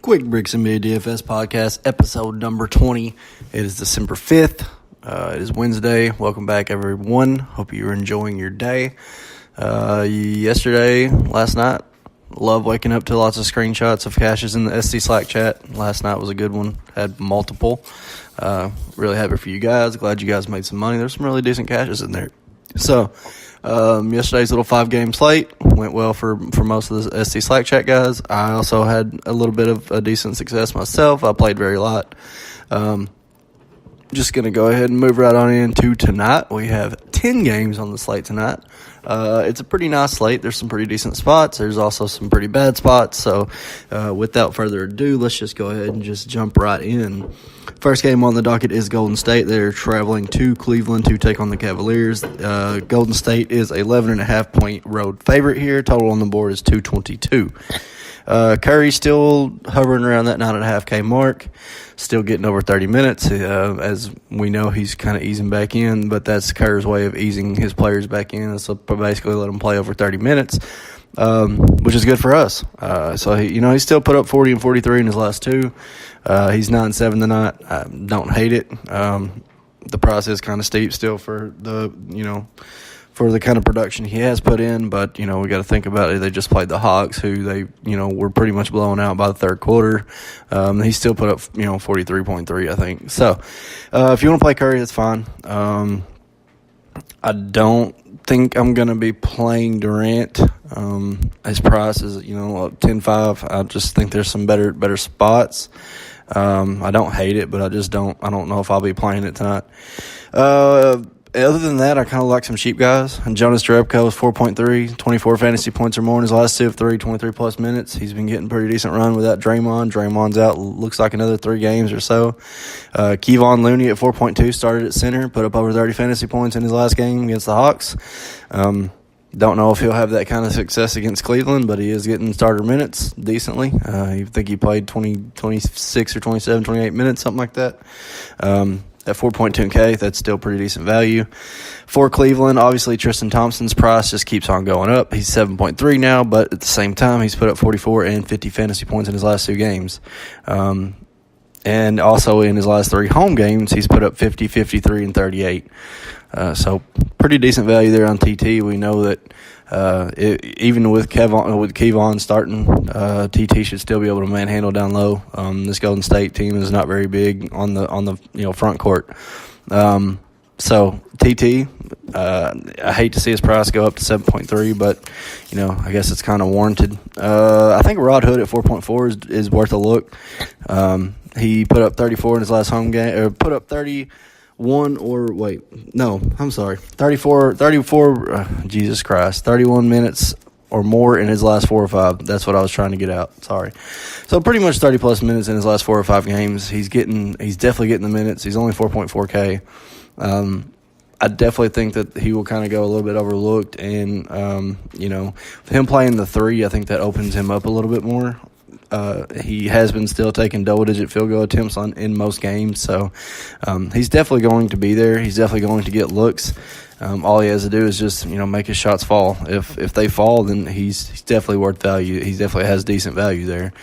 Quick Bricks and Media DFS podcast, episode number 20. It is December 5th. It is Wednesday. Welcome back, everyone. Hope you're enjoying your day. Last night, love waking up to lots of screenshots of cashes in the SC Slack chat. Last night was a good one. Had multiple. Really happy for you guys. Glad you guys made some money. There's some really decent cashes in there. So, yesterday's little 5-game slate went well for most of the SC Slack chat guys. I also had a little bit of a decent success myself. I played very light. Just going to go ahead and move right on into tonight. We have 10 games on the slate tonight. It's a pretty nice slate. There's some pretty decent spots. There's also some pretty bad spots. So, without further ado, let's just go ahead and just jump right in. First game on the docket is Golden State. They're traveling to Cleveland to take on the Cavaliers. Golden State is 11.5-point road favorite here. Total on the board is 222. Curry still hovering around that 9.5K mark, still getting over 30 minutes. As we know, he's kind of easing back in, but that's Kerr's way of easing his players back in. So basically let them play over 30 minutes, which is good for us. So he still put up 40 and 43 in his last two. He's 9-7 tonight. I don't hate it. The price is kind of steep still for the kind of production he has put in, but, we got to think about it. They just played the Hawks, who they, were pretty much blown out by the third quarter. He still put up, 43.3, I think. So, if you want to play Curry, that's fine. I don't think I'm going to be playing Durant. His price is, 10.5. I just think there's some better spots. I don't hate it, but I don't know if I'll be playing it tonight. Other than that, I kind of like some cheap guys. And Jonas Jerebko is 4.3, 24 fantasy points or more in his last two of 23-plus minutes. He's been getting pretty decent run without Draymond. Draymond's out, looks like another 3 games or so. Kevon Looney at 4.2 started at center, put up over 30 fantasy points in his last game against the Hawks. Don't know if he'll have that kind of success against Cleveland, but he is getting starter minutes decently. I think he played 26 or 27, 28 minutes, something like that. At 4.2K, that's still pretty decent value. For Cleveland, obviously Tristan Thompson's price just keeps on going up. He's 7.3 now, but at the same time, he's put up 44 and 50 fantasy points in his last 2 games. And also in his last 3 home games, he's put up 50, 53, and 38. So pretty decent value there on TT. We know that even with Kevon starting, TT should still be able to manhandle down low. This Golden State team is not very big on the front court. So TT, I hate to see his price go up to 7.3, but I guess it's kind of warranted. I think Rod Hood at 4.4 is worth a look. He put up 34 in his last home game, or put up 34, Jesus Christ, 31 minutes or more in his last 4 or 5. That's what I was trying to get out. Sorry. So pretty much 30-plus minutes in his last 4 or 5 games. He's definitely getting the minutes. He's only 4.4K. I definitely think that he will kind of go a little bit overlooked, and, him playing the 3, I think that opens him up a little bit more. He has been still taking double-digit field goal attempts in most games, so he's definitely going to be there. He's definitely going to get looks. All he has to do is just make his shots fall. If they fall, then he's definitely worth value. He definitely has decent value there.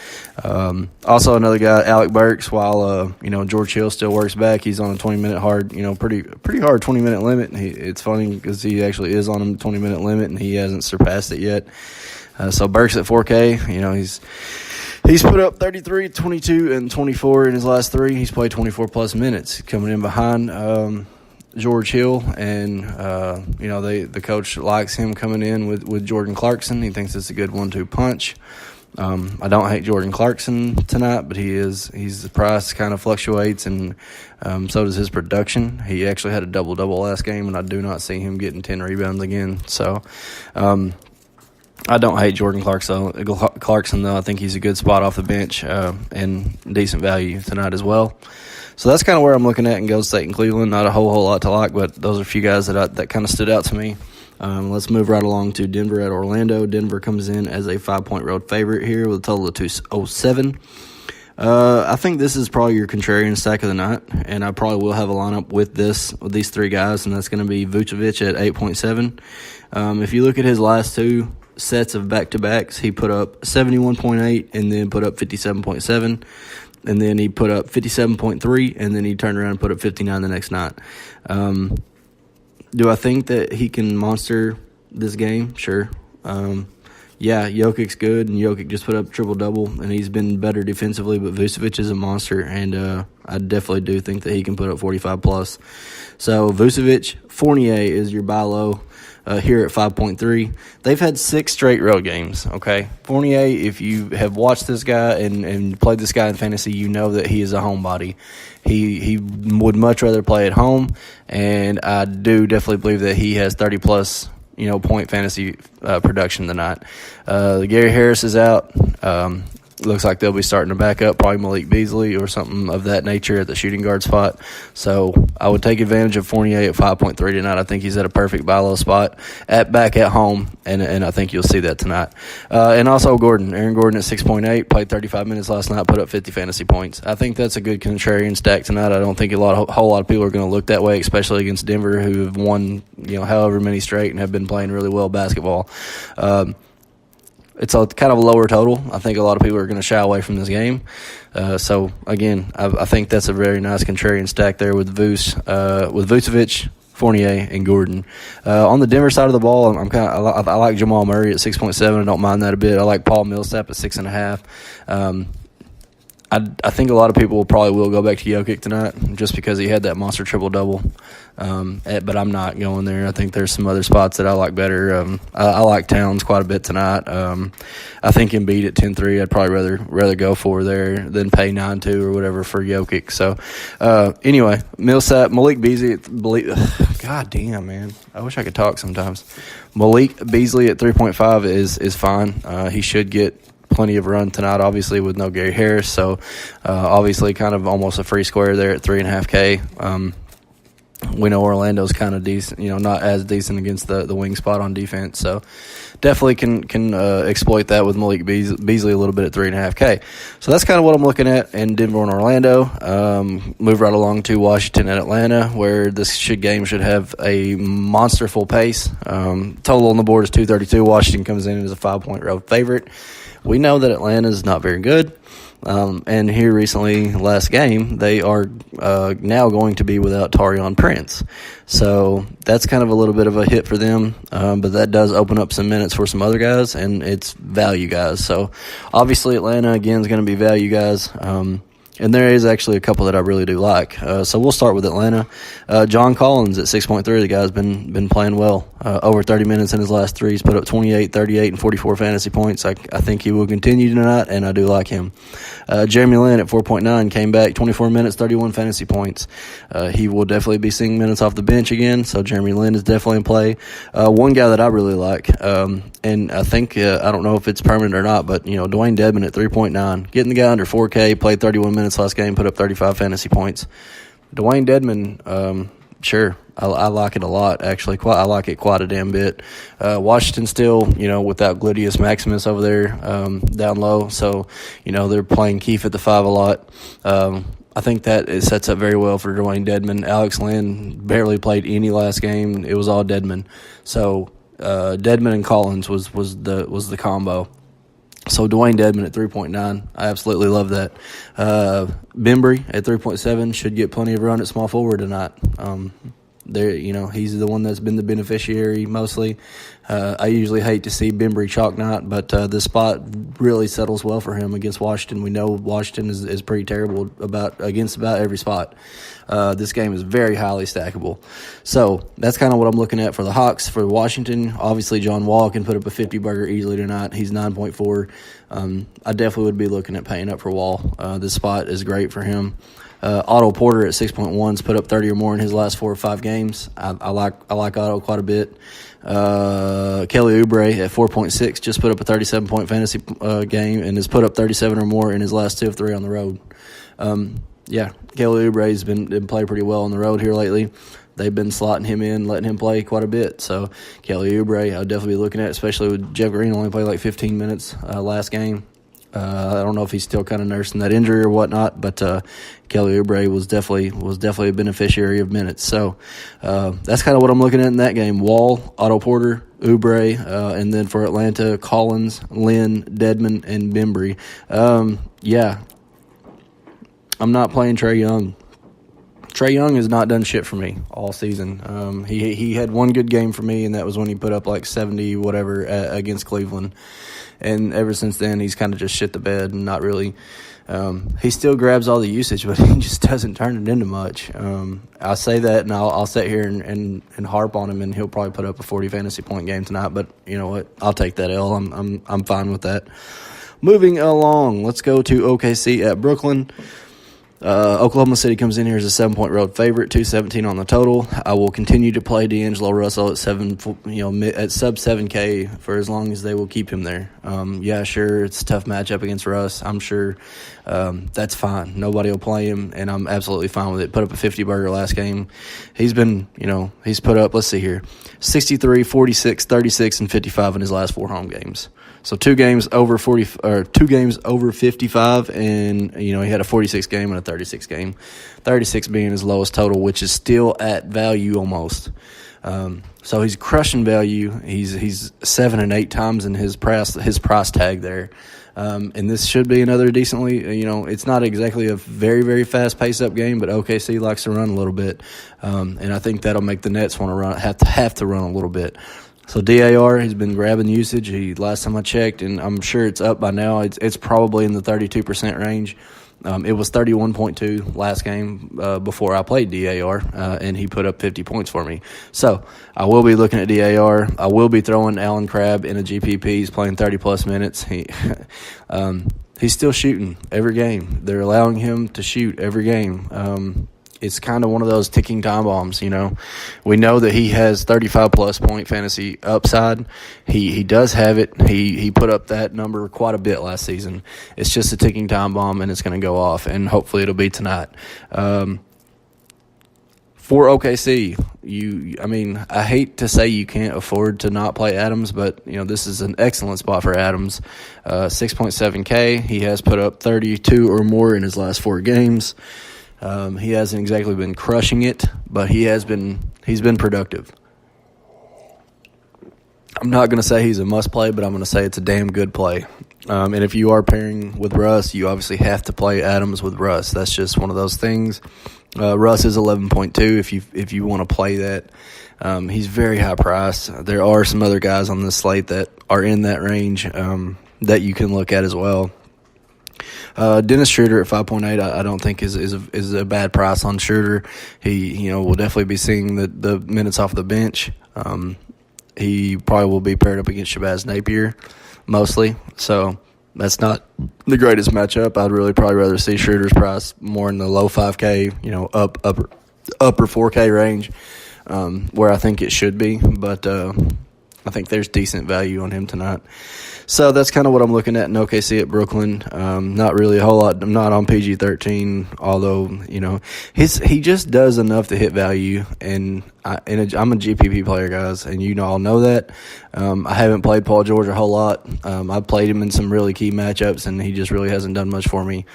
Also, another guy, Alec Burks. While George Hill still works back, he's on a 20-minute hard, pretty hard 20-minute limit. It's funny because he actually is on a 20-minute limit and he hasn't surpassed it yet. So Burks at 4K, He's put up 33, 22, and 24 in his last 3. He's played 24-plus minutes, coming in behind George Hill, and the coach likes him coming in with Jordan Clarkson. He thinks it's a good 1-2 punch. I don't hate Jordan Clarkson tonight, but the price kind of fluctuates, and so does his production. He actually had a double-double last game, and I do not see him getting 10 rebounds again. So, I don't hate Jordan Clarkson, though. I think he's a good spot off the bench and decent value tonight as well. So that's kind of where I'm looking at in Golden State and Cleveland. Not a whole lot to like, but those are a few guys that kind of stood out to me. Let's move right along to Denver at Orlando. Denver comes in as a 5-point road favorite here with a total of 207. I think this is probably your contrarian stack of the night, and I probably will have a lineup with these 3 guys, and that's going to be Vucevic at 8.7. If you look at his last 2 sets of back-to-backs. He put up 71.8 and then put up 57.7. And then he put up 57.3, and then he turned around and put up 59 the next night. Do I think that he can monster this game? Sure. Yeah, Jokic's good, and Jokic just put up triple-double, and he's been better defensively, but Vucevic is a monster, and I definitely do think that he can put up 45+. So Vucevic, Fournier is your buy low here at 5.3. They've had 6 straight road games, okay? Fournier, if you have watched this guy and played this guy in fantasy, you know that he is a homebody. He would much rather play at home, and I do definitely believe that he has 30+ point fantasy production tonight. Gary Harris is out. Looks like they'll be starting to back up, probably Malik Beasley or something of that nature at the shooting guard spot. So I would take advantage of Fournier at 5.3 tonight. I think he's at a perfect buy low spot back at home, and I think you'll see that tonight. And also Aaron Gordon at 6.8, played 35 minutes last night, put up 50 fantasy points. I think that's a good contrarian stack tonight. I don't think a whole lot of people are going to look that way, especially against Denver, who have won however many straight and have been playing really well basketball. It's a kind of a lower total. I think a lot of people are going to shy away from this game. So again, I think that's a very nice contrarian stack there with Vucevic, Fournier, and Gordon. On the Denver side of the ball, I like Jamal Murray at 6.7. I don't mind that a bit. I like Paul Millsap at 6.5. I think a lot of people probably will go back to Jokic tonight just because he had that monster triple-double. But I'm not going there. I think there's some other spots that I like better. I like Towns quite a bit tonight. I think Embiid at 10.3 I'd probably rather go for there than pay 9.2 or whatever for Jokic. So, anyway, Millsap, Malik Beasley. God damn, man. I wish I could talk sometimes. Malik Beasley at 3.5 is fine. He should get plenty of run tonight, obviously, with no Gary Harris. So, obviously, kind of almost a free square there at 3.5K. We know Orlando's kind of decent, not as decent against the wing spot on defense. So, definitely can exploit that with Malik Beasley a little bit at 3.5K. So, that's kind of what I'm looking at in Denver and Orlando. Move right along to Washington and Atlanta, where this game should have a monsterful pace. Total on the board is 232. Washington comes in as a 5-point road favorite. We know that Atlanta is not very good. And here recently, last game, they are now going to be without Taurean Prince. So that's kind of a little bit of a hit for them, but that does open up some minutes for some other guys, and it's value guys. So obviously Atlanta, again, is going to be value guys. And there is actually a couple that I really do like. So we'll start with Atlanta. John Collins at 6.3. The guy's been playing well. Over 30 minutes in his last 3. He's put up 28, 38, and 44 fantasy points. I think he will continue tonight, and I do like him. Jeremy Lin at 4.9 came back, 24 minutes, 31 fantasy points. He will definitely be seeing minutes off the bench again, so Jeremy Lin is definitely in play. One guy that I really like, and I think, I don't know if it's permanent or not, but, Dwayne Dedmon at 3.9. Getting the guy under 4K, played 31 minutes last game, put up 35 fantasy points. Dwayne Dedmon, sure, I like it a lot, actually. I like it quite a damn bit. Washington still, without Gluteus Maximus over there down low, so, they're playing Keefe at the 5 a lot. I think that it sets up very well for Dwayne Dedmon. Alex Lynn barely played any last game. It was all Dedmon. So Dedmon and Collins was the combo. So Dwayne Dedmon at 3.9, I absolutely love that. Bembry at 3.7 should get plenty of run at small forward tonight. He's the one that's been the beneficiary mostly. I usually hate to see Bembry chalk night, but this spot really settles well for him against Washington. We know Washington is pretty terrible against about every spot. This game is very highly stackable. So that's kind of what I'm looking at for the Hawks. For Washington, obviously John Wall can put up a 50-burger easily tonight. He's 9.4. I definitely would be looking at paying up for Wall. This spot is great for him. Otto Porter at 6.1's put up 30 or more in his last 4 or 5 games. I like Otto quite a bit. Kelly Oubre at 4.6 just put up a 37-point fantasy game and has put up 37 or more in his last 2 of 3 on the road. Kelly Oubre's been playing pretty well on the road here lately. They've been slotting him in, letting him play quite a bit. So Kelly Oubre, I'll definitely be looking at, especially with Jeff Green only played like 15 minutes last game. I don't know if he's still kind of nursing that injury or whatnot, but Kelly Oubre was definitely a beneficiary of minutes. So that's kind of what I'm looking at in that game. Wall, Otto Porter, Oubre, and then for Atlanta, Collins, Lynn, Dedmon, and Bembry. Yeah, I'm not playing Trae Young. Trae Young has not done shit for me all season. He had one good game for me, and that was when he put up like 70 whatever against Cleveland. And ever since then, he's kind of just shit the bed and not really. He still grabs all the usage, but he just doesn't turn it into much. I say that, and I'll sit here and harp on him, and he'll probably put up a 40 fantasy point game tonight. But you know what? I'll take that L. I'm fine with that. Moving along, let's go to OKC at Brooklyn. Oklahoma City comes in here as a 7-point road favorite, 217 on the total. I will continue to play D'Angelo Russell at at sub 7K for as long as they will keep him there. Yeah, sure, it's a tough matchup against Russ. I'm sure that's fine. Nobody will play him, and I'm absolutely fine with it. Put up a 50-burger last game. He's been, he's put up, let's see here, 63, 46, 36, and 55 in his last 4 home games. So 2 games over 55, and he had a 46 game and a 36 game. 36 being his lowest total, which is still at value almost. So he's crushing value. He's 7 and 8 times in his price tag there. And this should be another decently, it's not exactly a very, very fast pace-up game, but OKC likes to run a little bit. And I think that'll make the Nets want to have to run a little bit. So DAR has been grabbing usage. Last time I checked, and I'm sure it's up by now, it's probably in the 32% range. It was 31.2 last game before I played DAR, and he put up 50 points for me. So I will be looking at DAR. I will be throwing Allen Crabbe in a GPP. He's playing 30-plus minutes. He's still shooting every game. They're allowing him to shoot every game. It's kind of one of those ticking time bombs, We know that he has 35-plus point fantasy upside. He does have it. He put up that number quite a bit last season. It's just a ticking time bomb, and it's going to go off, and hopefully it'll be tonight. For OKC, I hate to say you can't afford to not play Adams, but, this is an excellent spot for Adams. 6.7K. He has put up 32 or more in his last 4 games. He hasn't exactly been crushing it, but he's been productive. I'm not going to say he's a must play, but I'm going to say it's a damn good play. And if you are pairing with Russ, you obviously have to play Adams with Russ. That's just one of those things. Russ is 11.2 if you want to play that. He's very high priced. There are some other guys on this slate that are in that range that you can look at as well. Dennis Schroeder at 5.8, I don't think is a bad price on Schroeder. He will definitely be seeing the minutes off the bench. He probably will be paired up against Shabazz Napier mostly. So that's not the greatest matchup. I'd really probably rather see Schroeder's price more in the low 5K, upper 4K range, where I think it should be. But I think there's decent value on him tonight. So that's kind of what I'm looking at in OKC at Brooklyn. Not really a whole lot. I'm not on PG-13, although, he just does enough to hit value. And I'm a GPP player, guys, and all know that. I haven't played Paul George a whole lot. I've played him in some really key matchups, and he just really hasn't done much for me.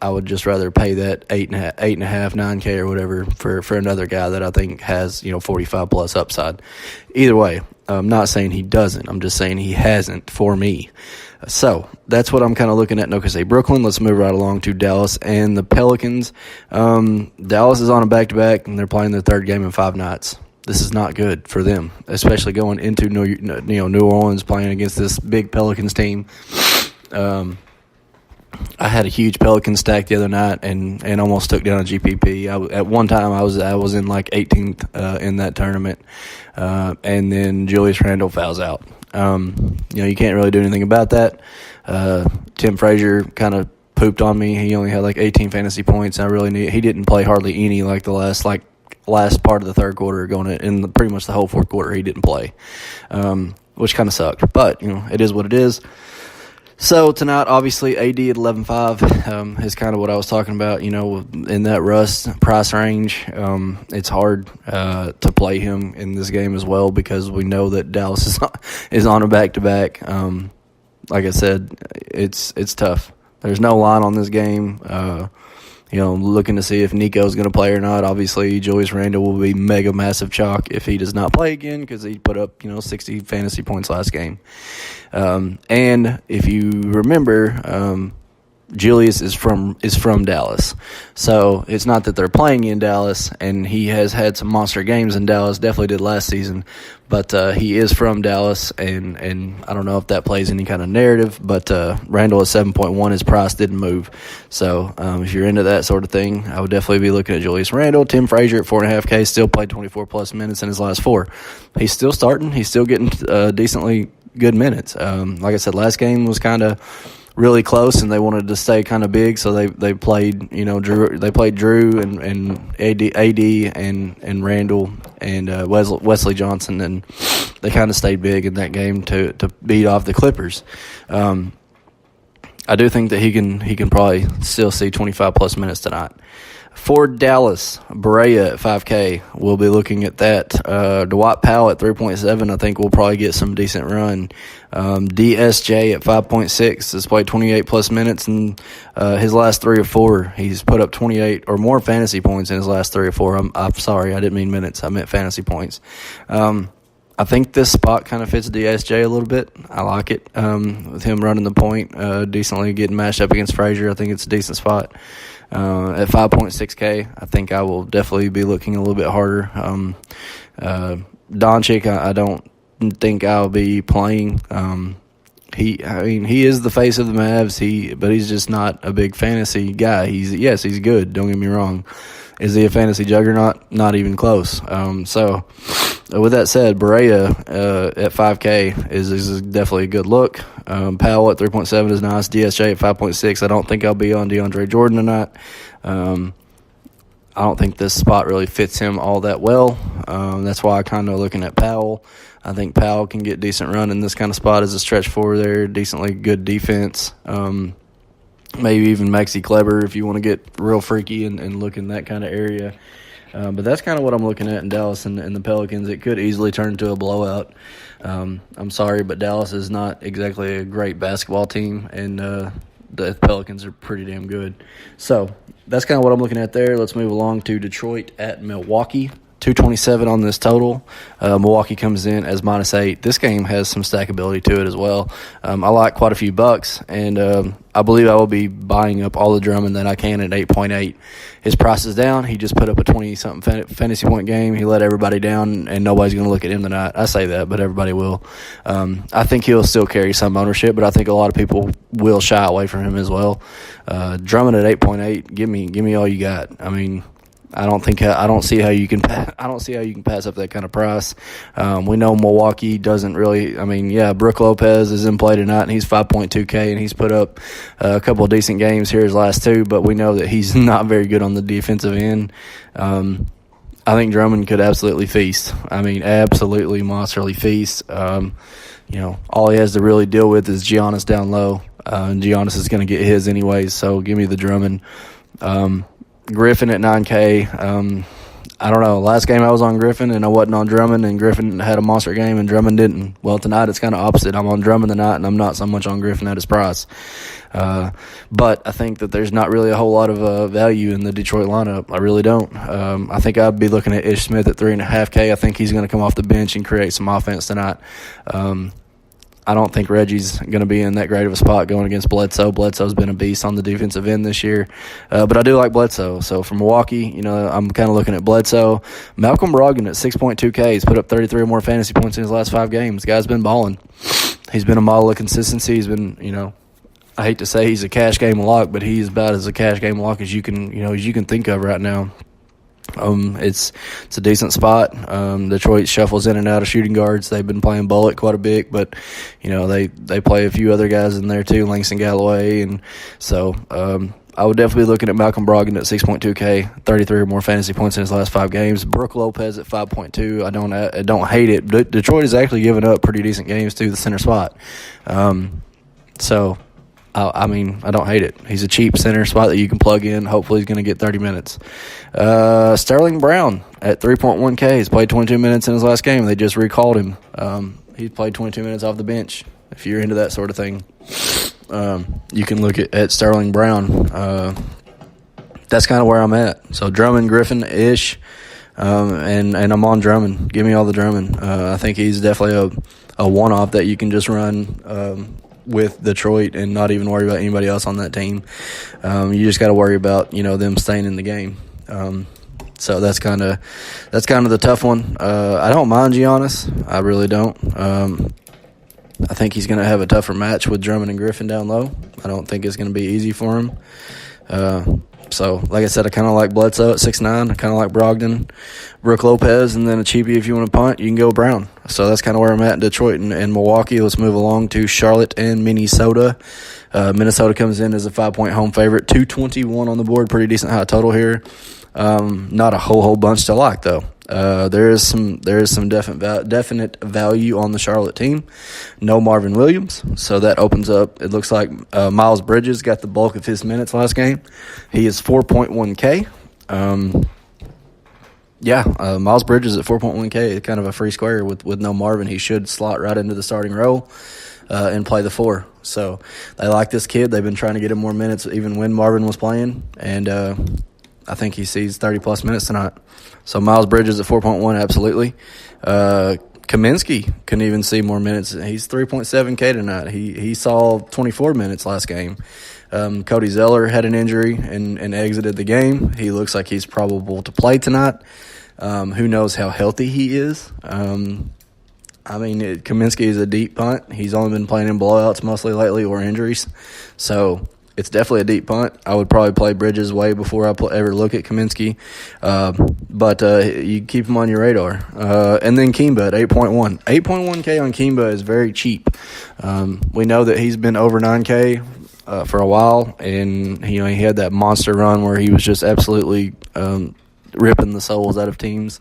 I would just rather pay that 8.5, 9K or whatever for another guy that I think has 45 plus upside. Either way, I'm not saying he doesn't. I'm just saying he hasn't for me. So that's what I'm kind of looking at in OKC Brooklyn. Let's move right along to Dallas and the Pelicans. Dallas is on a back-to-back, and they're playing their 3rd game in 5 nights. This is not good for them, especially going into New Orleans playing against this big Pelicans team. I had a huge Pelican stack the other night and almost took down a GPP. At one time, I was in like 18th in that tournament, and then Julius Randle fouls out. You can't really do anything about that. Tim Frazier kind of pooped on me. He only had like 18 fantasy points. He didn't play hardly any like the last part of the 3rd quarter, in pretty much the whole 4th quarter. He didn't play, which kind of sucked. But it is what it is. So tonight, obviously, AD at 11.5 is kind of what I was talking about. In that Russ price range, it's hard to play him in this game as well because we know that Dallas is on a back-to-back. like I said, it's tough. There's no line on this game. Looking to see if Nico's going to play or not. Obviously, Julius Randle will be mega massive chalk if he does not play again because he put up 60 fantasy points last game. And if you remember, Julius is from Dallas, so it's not that they're playing in Dallas, and he has had some monster games in Dallas. Definitely did last season, but he is from Dallas, and I don't know if that plays any kind of narrative. But Randall at 7.1, his price didn't move, so if you're into that sort of thing, I would definitely be looking at Julius Randle. Tim Frazier at 4.5K still played 24 plus minutes in his last 4. He's still starting. He's still getting decently good minutes. Like I said, last game was kind of really close, and they wanted to stay kind of big, so they played Drew. They played Drew and AD and Randall and Wesley Johnson, and they kind of stayed big in that game to beat off the Clippers. I do think that he can probably still see 25 plus minutes tonight. For Dallas, Barea at 5K, we'll be looking at that. Dwight Powell at 3.7, I think we'll probably get some decent run. DSJ at 5.6 has played 28 plus minutes in his last 3 or 4. He's put up 28 or more fantasy points in his last 3 or 4. I'm sorry, I didn't mean minutes. I meant fantasy points. I think this spot kind of fits DSJ a little bit. I like it with him running the point, decently getting matched up against Frazier. I think it's a decent spot. At 5.6K, I think I will definitely be looking a little bit harder. Doncic, I don't think I'll be playing. He is the face of the Mavs. But he's just not a big fantasy guy. He's good. Don't get me wrong. Is he a fantasy juggernaut? Not even close. So with that said, Barea at 5K is definitely a good look. Powell at 3.7 is nice. DSJ at 5.6. I don't think I'll be on DeAndre Jordan tonight. I don't think this spot really fits him all that well. That's why I'm kind of looking at Powell. I think Powell can get decent run in this kind of spot as a stretch forward there. Decently good defense. Maybe even Maxi Kleber if you want to get real freaky and look in that kind of area. But that's kind of what I'm looking at in Dallas and the Pelicans. It could easily turn into a blowout. I'm sorry, but Dallas is not exactly a great basketball team, and the Pelicans are pretty damn good. So that's kind of what I'm looking at there. Let's move along to Detroit at Milwaukee. 227 on this total. Milwaukee comes in as -8. This game has some stackability to it as well. I like quite a few bucks, and I believe I will be buying up all the Drummond that I can at 8.8. His price is down. He just put up a 20-something fantasy point game. He let everybody down, and nobody's going to look at him tonight. I say that, but everybody will. I think he'll still carry some ownership, but I think a lot of people will shy away from him as well. Drummond at 8.8. Give me all you got. I mean, I don't see how you can pass up that kind of price. We know Milwaukee doesn't really. I mean, yeah, Brook Lopez is in play tonight, and he's 5.2K, and he's put up a couple of decent games here his last 2. But we know that he's not very good on the defensive end. I think Drummond could absolutely feast. I mean, absolutely monsterly feast. All he has to really deal with is Giannis down low, and Giannis is going to get his anyways. So give me the Drummond. Griffin at 9K. I don't know. Last game I was on Griffin and I wasn't on Drummond, and Griffin had a monster game and Drummond didn't. Well, tonight it's kind of opposite. I'm on Drummond tonight and I'm not so much on Griffin at his price. But I think that there's not really a whole lot of value in the Detroit lineup. I really don't. I think I'd be looking at Ish Smith at 3.5K. I think he's going to come off the bench and create some offense tonight. I don't think Reggie's going to be in that great of a spot going against Bledsoe. Bledsoe's been a beast on the defensive end this year. But I do like Bledsoe. So for Milwaukee, I'm kind of looking at Bledsoe. Malcolm Brogdon at 6.2K. He's put up 33 or more fantasy points in his last 5 games. The guy's been balling. He's been a model of consistency. He's been, I hate to say he's a cash game lock, but he's about as a cash game lock as you can think of right now. It's a decent spot. Detroit shuffles in and out of shooting guards. They've been playing Bullock quite a bit, but they play a few other guys in there too, Langston Galloway, and so I would definitely be looking at Malcolm Brogdon at 6.2K, 33 or more fantasy points in his last 5 games. Brook Lopez at 5.2. I don't hate it. Detroit has actually given up pretty decent games to the center spot. So I don't hate it. He's a cheap center spot that you can plug in. Hopefully he's going to get 30 minutes. Sterling Brown at 3.1K. He's played 22 minutes in his last game. They just recalled him. He played 22 minutes off the bench. if you're into that sort of thing, you can look at Sterling Brown. That's kind of where I'm at. So Drummond, Griffin-ish, and I'm on Drummond. Give me all the Drummond. I think he's definitely a one-off that you can just run with Detroit and not even worry about anybody else on that team. You just got to worry about them staying in the game. So that's kind of the tough one. I don't mind Giannis. I really don't. I think he's going to have a tougher match with Drummond and Griffin down low. I don't think it's going to be easy for him. So, like I said, I kind of like Bledsoe at 6'9". I kind of like Brogdon, Brook Lopez, and then a cheapie if you want to punt, you can go Brown. So that's kind of where I'm at in Detroit and Milwaukee. Let's move along to Charlotte and Minnesota. Minnesota comes in as a 5-point home favorite, 221 on the board, pretty decent high total here. Not a whole bunch to like though. There is some definite value on the Charlotte team. No Marvin Williams, so that opens up. It looks like Miles Bridges got the bulk of his minutes last game. He is 4.1K. Miles Bridges at 4.1K, kind of a free square with no Marvin. He should slot right into the starting role and play the 4. So they like this kid. They've been trying to get him more minutes even when Marvin was playing, and I think he sees 30-plus minutes tonight. So Miles Bridges at 4.1, absolutely. Kaminsky couldn't even see more minutes. He's 3.7K tonight. He saw 24 minutes last game. Cody Zeller had an injury and exited the game. He looks like he's probable to play tonight. Who knows how healthy he is. Kaminsky is a deep punt. He's only been playing in blowouts mostly lately or injuries. So it's definitely a deep punt. I would probably play Bridges way before I ever look at Kaminsky. But you keep him on your radar. And then Kimba at 8.1. 8.1K on Kimba is very cheap. We know that he's been over 9K for a while, and he had that monster run where he was just absolutely ripping the souls out of teams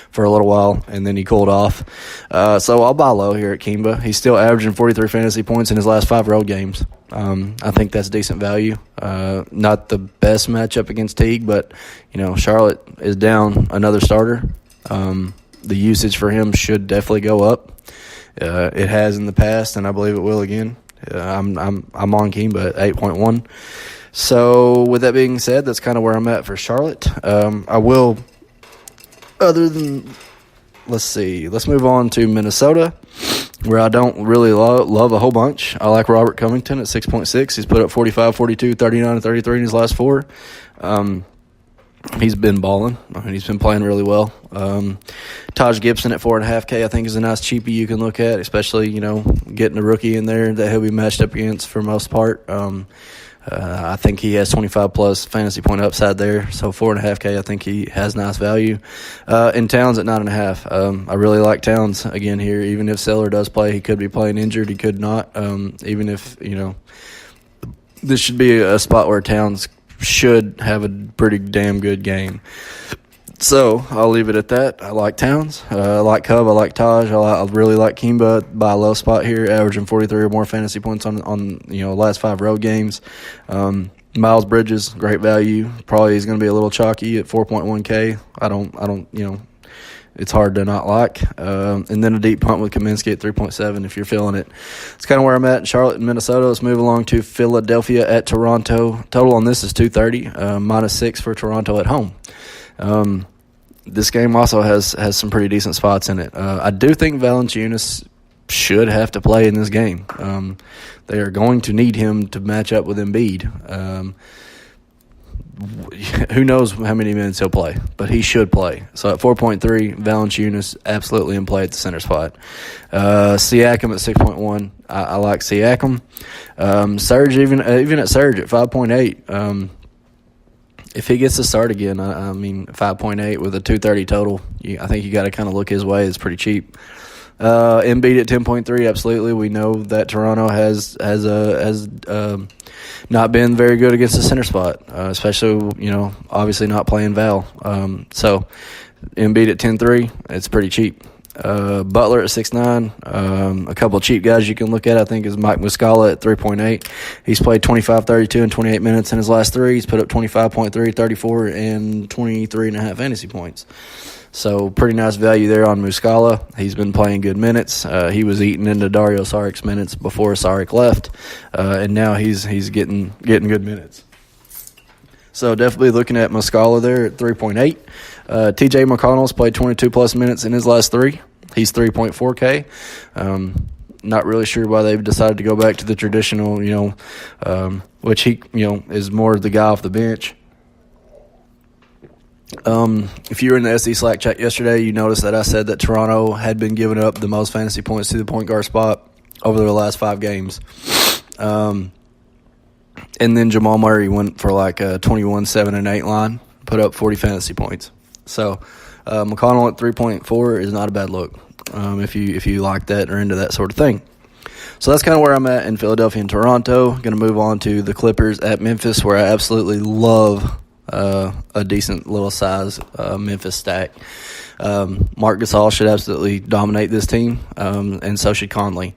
for a little while, and then he cooled off. So I'll buy low here at Kimba. He's still averaging 43 fantasy points in his last 5 road games. I think that's decent value. Not the best matchup against Teague, but Charlotte is down another starter. The usage for him should definitely go up. It has in the past, and I believe it will again. I'm on Kimba at 8.1. So with that being said, that's kind of where I'm at for Charlotte. I will, other than, let's move on to Minnesota, where I don't really love a whole bunch. I like Robert Covington at 6.6. He's put up 45, 42, 39, and 33 in his last 4. He's been balling. He's been playing really well. Taj Gibson at 4.5K, I think, is a nice cheapie you can look at, especially, getting a rookie in there that he'll be matched up against for most part. I think he has 25-plus fantasy point upside there, so 4.5K, I think he has nice value. And Towns at 9.5. I really like Towns again here. Even if Seller does play, he could be playing injured. He could not. Even if, this should be a spot where Towns should have a pretty damn good game. So I'll leave it at that. I like Towns. I like Cub. I like Taj. I really like Kimba by a low spot here, averaging 43 or more fantasy points on last 5 road games. Miles Bridges, great value. Probably is going to be a little chalky at 4.1K. I don't. It's hard to not like. And then a deep punt with Kaminsky at 3.7 if you're feeling it. It's kind of where I'm at in Charlotte and Minnesota. Let's move along to Philadelphia at Toronto. Total on this is 230, -6 for Toronto at home. This game also has some pretty decent spots in it. I do think Valanciunas should have to play in this game. They are going to need him to match up with Embiid. Who knows how many minutes he'll play, but he should play. So at 4.3, Valanciunas absolutely in play at the center spot. Siakam at 6.1, I like Siakam. Serge, even at Serge at 5.8, if he gets to start again, 5.8 with a 230 total, I think you got to kind of look his way. It's pretty cheap. Embiid at 10.3, absolutely. We know that Toronto has not been very good against the center spot, especially, obviously not playing Val. So Embiid at 10.3, it's pretty cheap. Butler at 6.9. A couple of cheap guys you can look at, I think, is Mike Muscala at 3.8. He's played 25, 32, and 28 minutes in his last 3. He's put up 25.3, 34, and 23.5 fantasy points. So pretty nice value there on Muscala. He's been playing good minutes. He was eating into Dario Saric's minutes before Saric left, and now he's getting good minutes. So definitely looking at Muscala there at 3.8. T.J. McConnell's played 22-plus minutes in his last 3. He's 3.4K. Not really sure why they've decided to go back to the traditional, which he, is more the guy off the bench. If you were in the SC Slack chat yesterday, you noticed that I said that Toronto had been giving up the most fantasy points to the point guard spot over their last 5 games. And then Jamal Murray went for like a 21, 7, and 8 line, put up 40 fantasy points. So McConnell at 3.4 is not a bad look if you like that or into that sort of thing. So that's kind of where I'm at in Philadelphia and Toronto. Going to move on to the Clippers at Memphis, where I absolutely love a decent little size Memphis stack. Marc Gasol should absolutely dominate this team, and so should Conley.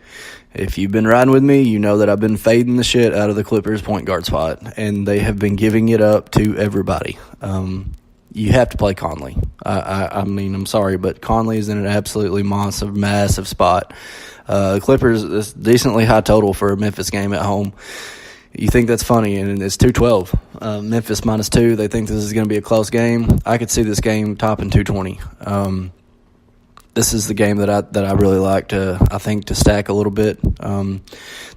If you've been riding with me, you know that I've been fading the shit out of the Clippers point guard spot, and they have been giving it up to everybody. You have to play Conley. I mean, I'm sorry, but Conley is in an absolutely massive spot. The Clippers is decently high total for a Memphis game at home. You think that's funny, and it's 212. Memphis -2. They think this is going to be a close game. I could see this game topping 220. This is the game that I really like to stack a little bit.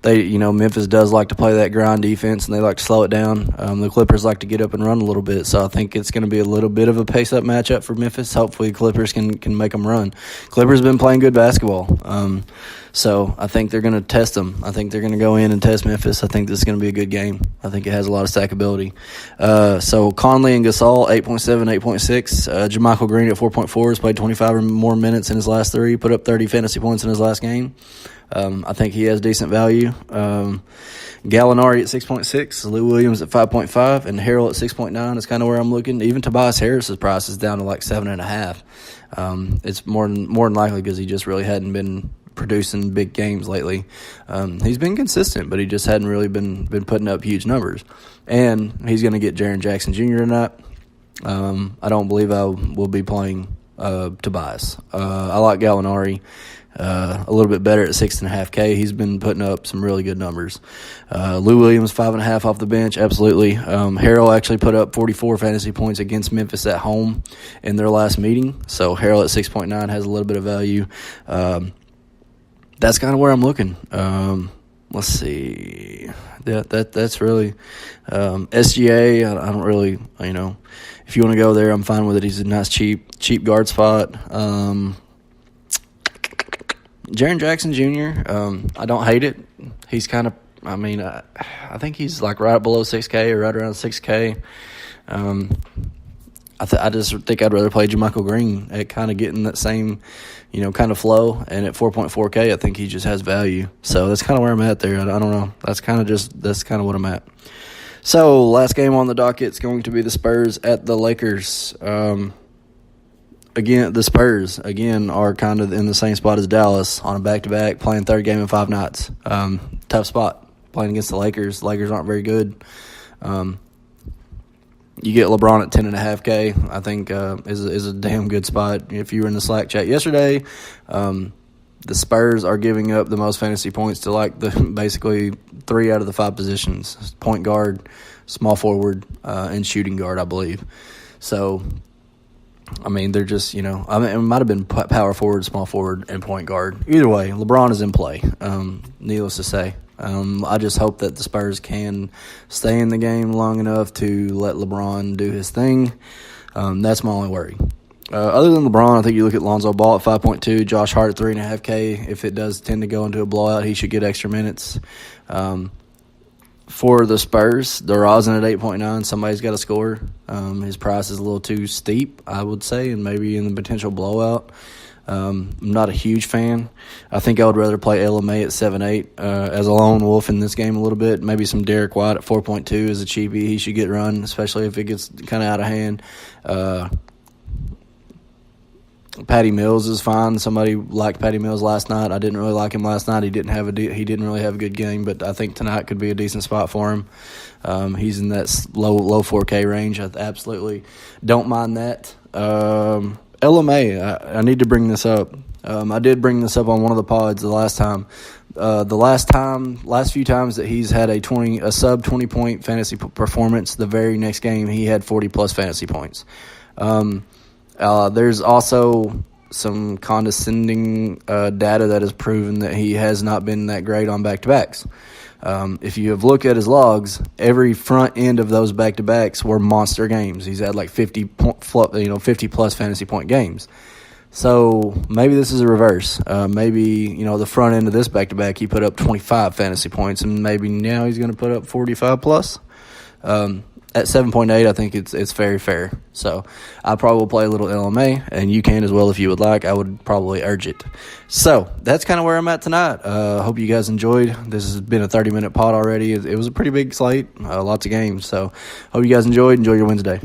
Memphis does like to play that grind defense, and they like to slow it down. The Clippers like to get up and run a little bit, so I think it's going to be a little bit of a pace-up matchup for Memphis. Hopefully, Clippers can make them run. Clippers been playing good basketball, so I think they're going to test them. I think they're going to go in and test Memphis. I think this is going to be a good game. I think it has a lot of stackability. So Conley and Gasol, 8.7, 8.6. JaMychal Green at 4.4 has played 25 or more minutes in his last 3, put up 30 fantasy points in his last game. I think he has decent value. Gallinari at 6.6, Lou Williams at 5.5, and Harrell at 6.9 is kind of where I'm looking. Even Tobias Harris's price is down to like 7.5. It's more than likely because he just really hadn't been producing big games lately. He's been consistent, but he just hadn't really been putting up huge numbers. And he's going to get Jaren Jackson Jr. tonight. I don't believe I will be playing Tobias. I like Gallinari a little bit better at 6.5K. He's been putting up some really good numbers. Lou Williams 5.5 off the bench, absolutely. Harrell actually put up 44 fantasy points against Memphis at home in their last meeting. So Harrell at 6.9 has a little bit of value. That's kind of where I'm looking. Let's see. That's really SGA. I don't really, if you want to go there, I'm fine with it. He's a nice cheap guard spot. Jaren Jackson Jr., I don't hate it. He's kind of, I think he's like right below 6K or right around 6K. I just think I'd rather play JaMychal Green at kind of getting that same, kind of flow. And at 4.4K, I think he just has value. So that's kind of where I'm at there. I don't know. That's kind of what I'm at. So last game on the docket is going to be the Spurs at the Lakers. Again, the Spurs, are kind of in the same spot as Dallas on a back-to-back, playing third game in 5 nights. Tough spot playing against the Lakers. The Lakers aren't very good. You get LeBron at 10.5K, I think is a damn good spot. If you were in the Slack chat yesterday, the Spurs are giving up the most fantasy points to basically 3 out of the 5 positions: point guard, small forward, and shooting guard, I believe. So, they're just, it might have been power forward, small forward, and point guard. Either way, LeBron is in play, needless to say. I just hope that the Spurs can stay in the game long enough to let LeBron do his thing. That's my only worry. Other than LeBron, I think you look at Lonzo Ball at 5.2, Josh Hart at 3.5K. If it does tend to go into a blowout, he should get extra minutes. For the Spurs, DeRozan at 8.9, somebody's got to score. His price is a little too steep, I would say, and maybe in the potential blowout. I'm not a huge fan. I think I would rather play LMA at 7.8 as a lone wolf in this game a little bit. Maybe some Derek White at 4.2 as a cheapie. He should get run, especially if it gets kind of out of hand. Patty Mills is fine. Somebody liked Patty Mills last night. I didn't really like him last night. He didn't really have a good game, but I think tonight could be a decent spot for him. He's in that low 4K range. I absolutely don't mind that. LMA, I need to bring this up. I did bring this up on one of the pods the last time. Last few times that he's had a sub 20 point fantasy performance, the very next game he had 40 plus fantasy points. There's also some condescending data that has proven that he has not been that great on back-to-backs. If you have looked at his logs, every front end of those back-to-backs were monster games. He's had like 50 plus fantasy point games. So maybe this is a reverse. Maybe the front end of this back-to-back he put up 25 fantasy points, and maybe now he's going to put up 45 plus. At 7.8, I think it's very fair. So I probably will play a little LMA, and you can as well if you would like. I would probably urge it. So that's kind of where I'm at tonight. Hope you guys enjoyed. This has been a 30-minute pod already. It was a pretty big slate, lots of games. So hope you guys enjoyed. Enjoy your Wednesday.